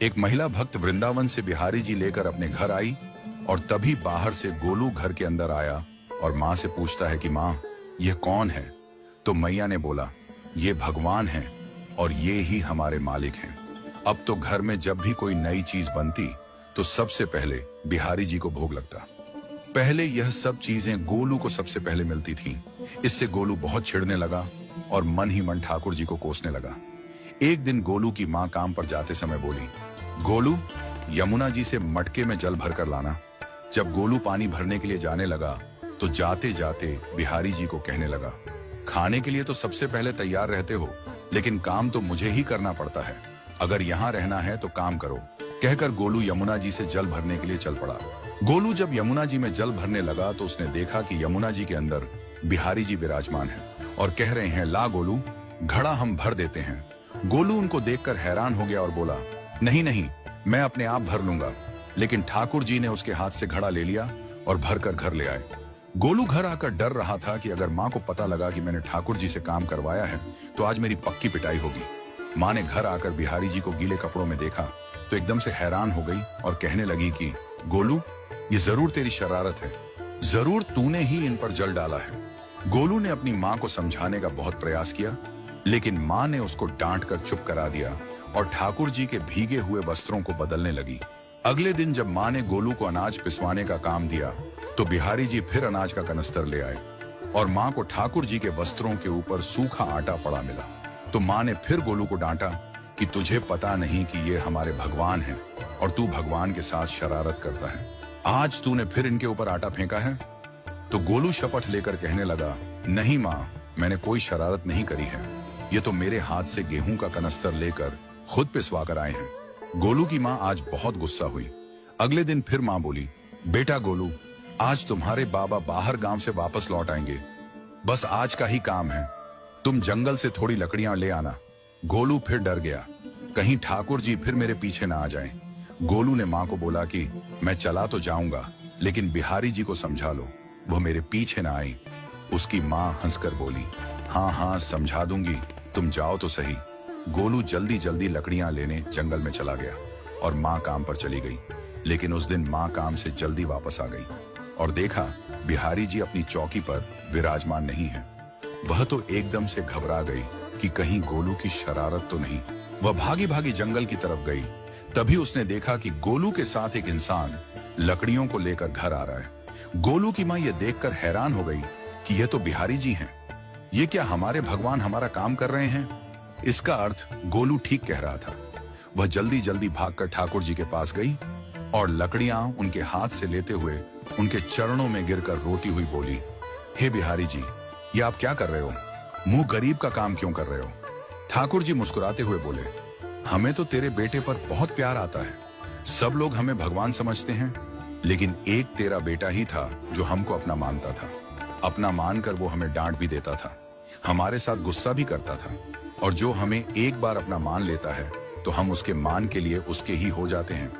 एक महिला भक्त वृंदावन से बिहारी जी लेकर अपने घर आई और तभी बाहर से गोलू घर के अंदर आया और माँ से पूछता है कि माँ, यह कौन है? तो मैया ने बोला, ये भगवान हैं और ये ही हमारे मालिक हैं। अब तो घर में जब भी कोई नई चीज बनती तो सबसे पहले बिहारी जी को भोग लगता। पहले यह सब चीजें गोलू को सबसे पहले मिलती थीं। इससे गोलू बहुत चिढ़ने लगा और मन ही मन ठाकुर जी को कोसने लगा। एक दिन गोलू की माँ काम पर जाते समय बोली, गोलू, यमुना जी से मटके में जल भर कर लाना। जब गोलू पानी भरने के लिए जाने लगा तो जाते जाते बिहारी जी को कहने लगा, खाने के लिए तो सबसे पहले तैयार रहते हो, लेकिन काम तो मुझे ही करना पड़ता है। अगर यहाँ रहना है तो काम करो। कहकर गोलू यमुना जी से जल भरने के लिए चल पड़ा। गोलू जब यमुना जी में जल भरने लगा तो उसने देखा कि यमुना जी के अंदर बिहारी जी विराजमान हैं और कह रहे हैं, ला गोलू, घड़ा हम भर देते हैं। गोलू उनको देखकर हैरान हो गया और बोला, नहीं नहीं, मैं अपने आप भर लूंगा। लेकिन ठाकुर जी ने उसके हाथ से घड़ा ले लिया और भरकर घर ले आए। गोलू घर आकर डर रहा था कि अगर माँ को पता लगा कि मैंने ठाकुर जी से काम करवाया है तो आज मेरी पक्की पिटाई होगी। माँ ने घर आकर बिहारी जी को गीले कपड़ों में देखा तो एकदम से हैरान हो गई और कहने लगी कि गोलू, ये जरूर तेरी शरारत है, जरूर तूने ही इन पर जल डाला है। गोलू ने अपनी माँ को समझाने का बहुत प्रयास किया, लेकिन माँ ने उसको डांट कर चुप करा दिया और ठाकुर जी के भीगे हुए वस्त्रों को बदलने लगी। अगले दिन जब माँ ने गोलू को अनाज पिसवाने का काम दिया तो बिहारी जी फिर अनाज का कनस्तर ले आए और माँ को ठाकुर जी के वस्त्रों के ऊपर सूखा आटा पड़ा मिला। तो माँ ने फिर गोलू को डांटा कि तुझे पता नहीं कि ये हमारे भगवान हैं और तू भगवान के साथ शरारत करता है। आज तूने फिर इनके ऊपर आटा फेंका है। तो गोलू शपथ लेकर कहने लगा, नहीं माँ, मैंने कोई शरारत नहीं करी है। ये तो मेरे हाथ से गेहूं का कनस्तर लेकर खुद पिसवा कर आए हैं। गोलू की माँ आज बहुत गुस्सा हुई। अगले दिन फिर माँ बोली, बेटा गोलू, आज तुम्हारे बाबा बाहर गांव से वापस लौट आएंगे। बस आज का ही काम है, तुम जंगल से थोड़ी लकड़ियां ले आना। गोलू फिर डर गया, कहीं ठाकुर जी फिर मेरे पीछे ना आ जाएं। गोलू ने माँ को बोला कि मैं चला तो जाऊंगा, लेकिन बिहारी जी को समझा लो, वो मेरे पीछे ना आई। उसकी माँ हंसकर बोली, हाँ हाँ समझा दूंगी, तुम जाओ तो सही। गोलू जल्दी जल्दी लकड़ियां लेने जंगल में चला गया और माँ काम पर चली गई। लेकिन उस दिन माँ काम से जल्दी वापस आ गई और देखा बिहारी जी अपनी चौकी पर विराजमान नहीं है। वह तो एकदम से घबरा गई कि कहीं गोलू की शरारत तो नहीं। वह भागी भागी जंगल की तरफ गई। तभी उसने देखा कि गोलू के साथ एक इंसान लकड़ियों को लेकर घर आ रहा है। गोलू की माँ यह देखकर हैरान हो गई कि यह तो बिहारी जी हैं। ये क्या हमारे भगवान हमारा काम कर रहे हैं? इसका अर्थ गोलू ठीक कह रहा था। वह जल्दी जल्दी भागकर ठाकुर जी के पास गई और लकड़ियां उनके हाथ से लेते हुए उनके चरणों में गिरकर रोती हुई बोली, हे बिहारी जी, ये आप क्या कर रहे हो? मुंह गरीब का काम क्यों कर रहे हो? ठाकुर जी मुस्कुराते हुए बोले, हमें तो तेरे बेटे पर बहुत प्यार आता है। सब लोग हमें भगवान समझते हैं, लेकिन एक तेरा बेटा ही था जो हमको अपना मानता था। अपना मानकर वो हमें डांट भी देता था, हमारे साथ गुस्सा भी करता था, और जो हमें एक बार अपना मान लेता है तो हम उसके मान के लिए उसके ही हो जाते हैं।